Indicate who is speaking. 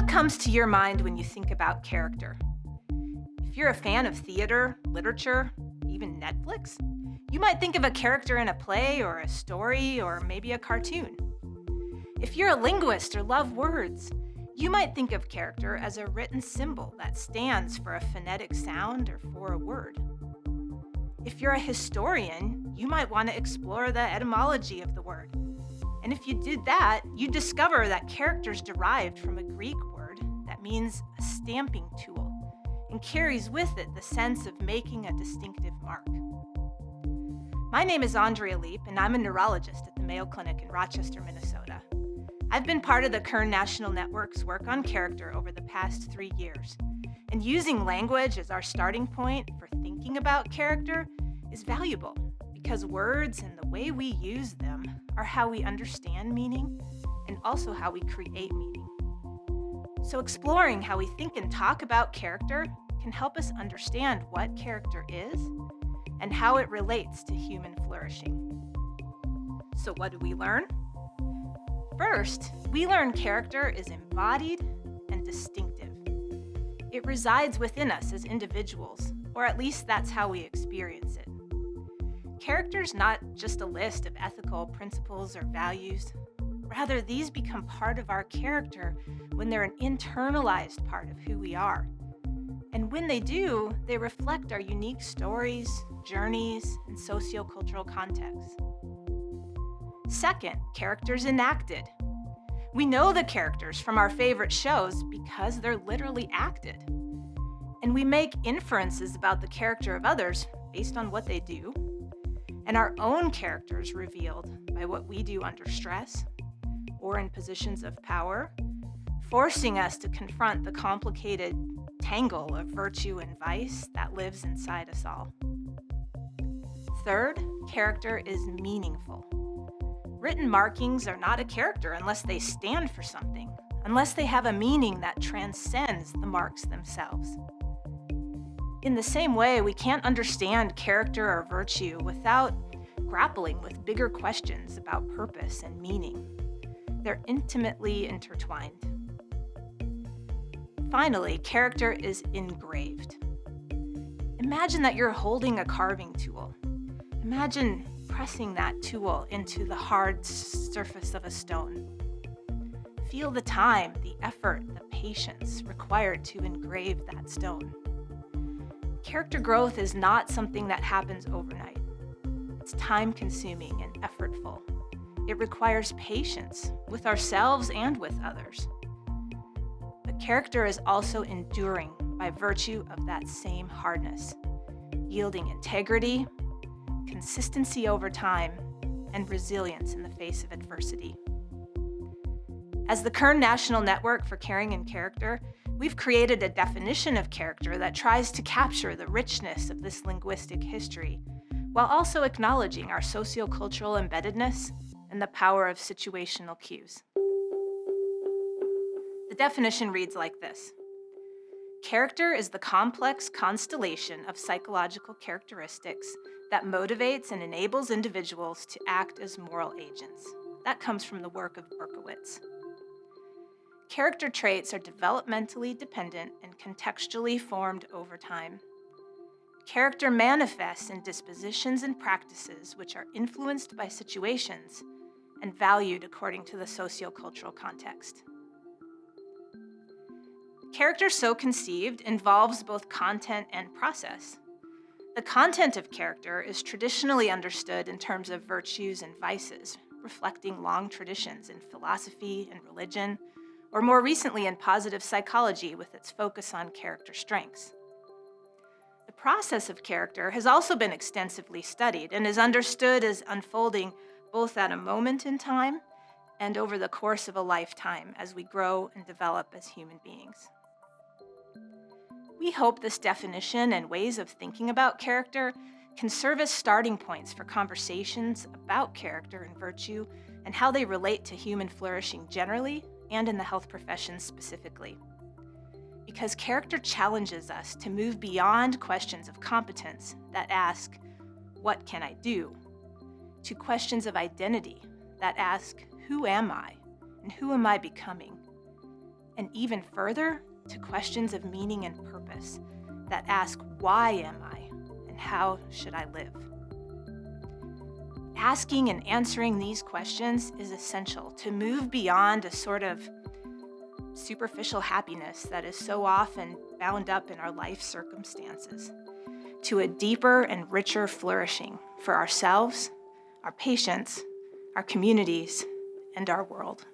Speaker 1: What comes to your mind when you think about character? If you're a fan of theater, literature, even Netflix, you might think of a character in a play or a story or maybe a cartoon. If you're a linguist or love words, you might think of character as a written symbol that stands for a phonetic sound or for a word. If you're a historian, you might want to explore the etymology of the word. And if you did that, you'd discover that character's derived from a Greek word that means a stamping tool and carries with it the sense of making a distinctive mark. My name is Andrea Leap, and I'm a neurologist at the Mayo Clinic in Rochester, Minnesota. I've been part of the Kern National Network's work on character over the past 3 years, and using language as our starting point for thinking about character is valuable because words and the way we use them are how we understand meaning and also how we create meaning. So exploring how we think and talk about character can help us understand what character is and how it relates to human flourishing. So what do we learn? First, we learn character is embodied and distinctive. It resides within us as individuals, or at least that's how we experience it. Character's not just a list of ethical principles or values. Rather, these become part of our character when they're an internalized part of who we are. And when they do, they reflect our unique stories, journeys, and sociocultural contexts. Second, character's enacted. We know the characters from our favorite shows because they're literally acted. And we make inferences about the character of others based on what they do, and our own characters revealed by what we do under stress or in positions of power, forcing us to confront the complicated tangle of virtue and vice that lives inside us all. Third, character is meaningful. Written markings are not a character unless they stand for something, unless they have a meaning that transcends the marks themselves. In the same way, we can't understand character or virtue without grappling with bigger questions about purpose and meaning. They're intimately intertwined. Finally, character is engraved. Imagine that you're holding a carving tool. Imagine pressing that tool into the hard surface of a stone. Feel the time, the effort, the patience required to engrave that stone. Character growth is not something that happens overnight. It's time-consuming and effortful. It requires patience with ourselves and with others. But character is also enduring by virtue of that same hardness, yielding integrity, consistency over time, and resilience in the face of adversity. As the Kern National Network for Caring and Character, we've created a definition of character that tries to capture the richness of this linguistic history, while also acknowledging our sociocultural embeddedness and the power of situational cues. The definition reads like this: character is the complex constellation of psychological characteristics that motivates and enables individuals to act as moral agents. That comes from the work of Berkowitz. Character traits are developmentally dependent and contextually formed over time. Character manifests in dispositions and practices which are influenced by situations and valued according to the sociocultural context. Character so conceived involves both content and process. The content of character is traditionally understood in terms of virtues and vices, reflecting long traditions in philosophy and religion, or more recently in positive psychology with its focus on character strengths. The process of character has also been extensively studied and is understood as unfolding both at a moment in time and over the course of a lifetime as we grow and develop as human beings. We hope this definition and ways of thinking about character can serve as starting points for conversations about character and virtue and how they relate to human flourishing generally and in the health professions specifically. Because character challenges us to move beyond questions of competence that ask, "What can I do?" to questions of identity that ask, "Who am I and who am I becoming?" and even further to questions of meaning and purpose that ask, why am I and how should I live? Asking and answering these questions is essential to move beyond a sort of superficial happiness that is so often bound up in our life circumstances, to a deeper and richer flourishing for ourselves, our patients, our communities, and our world.